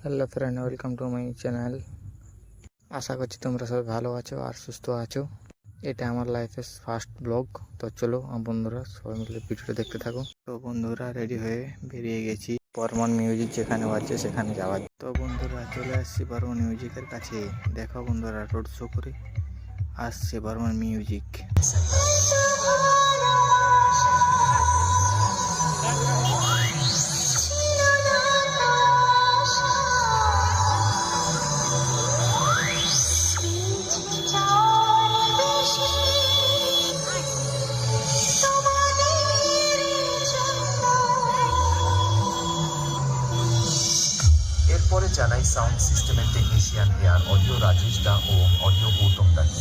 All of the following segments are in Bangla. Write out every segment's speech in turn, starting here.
Hello friend, welcome to my channel. আশা করছি তোমরা সবাই ভালো আছো আর সুস্থ আছো। এটা আমার লাইফের ফার্স্ট ব্লগ। তো চলো বন্ধুরা সবাই মিলে ভিডিওটা দেখতে থাকো। তো বন্ধুরা রেডি হয়ে বেরিয়ে গেছি বর্মন মিউজিক যেখানে বাজছে সেখানে যাওয়ার। তো বন্ধুরা চলে আসছি বর্মন মিউজিকের কাছে। দেখো বন্ধুরা রোড শো করে আসছে বর্মন মিউজিক। এরপরে জানাই সাউন্ড সিস্টেমের টেকনিশিয়ান এয়ার অডিও রাজেশ দা ও অডিও গৌতম দাকে।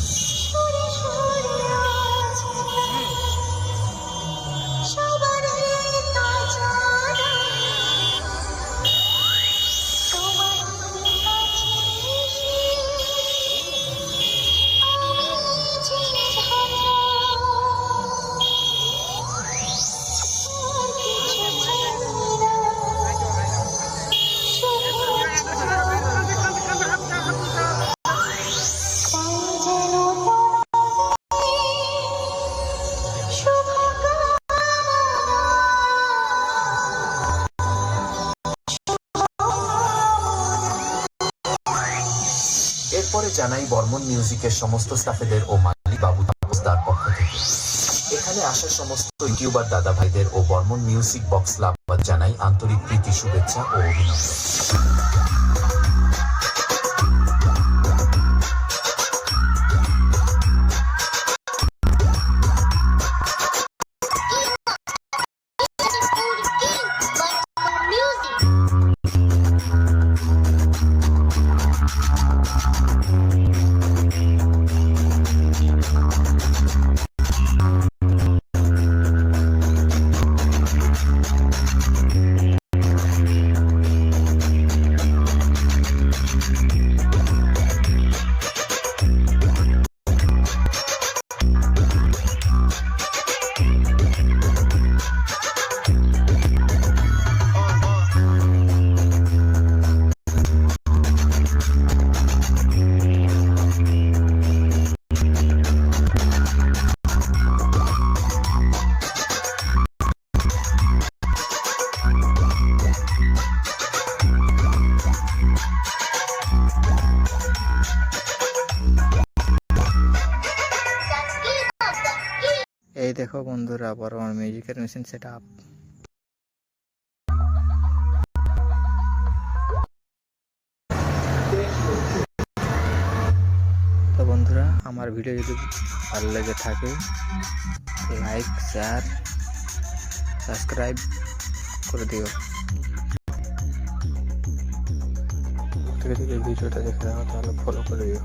এরপরে জানাই বর্মন মিউজিকের সমস্ত স্টাফেদের ও মালিক বাবু তাপসদার পক্ষ থেকে এখানে আসা সমস্ত ইউটিউবার দাদা ভাইদের ও বর্মন মিউজিক বক্স লাভার জানাই আন্তরিক প্রীতি, শুভেচ্ছা ও অভিনন্দন। এই দেখো বন্ধুরা বর্মন মিউজিকের মেশিন সেট আপ। তো বন্ধুরা আমার ভিডিও যদি ভালো লেগে থাকে লাইক, শেয়ার, সাবস্ক্রাইব করে দিও। যদি ভিডিওটা দেখে থাকো তাহলে ফলো করে দিও।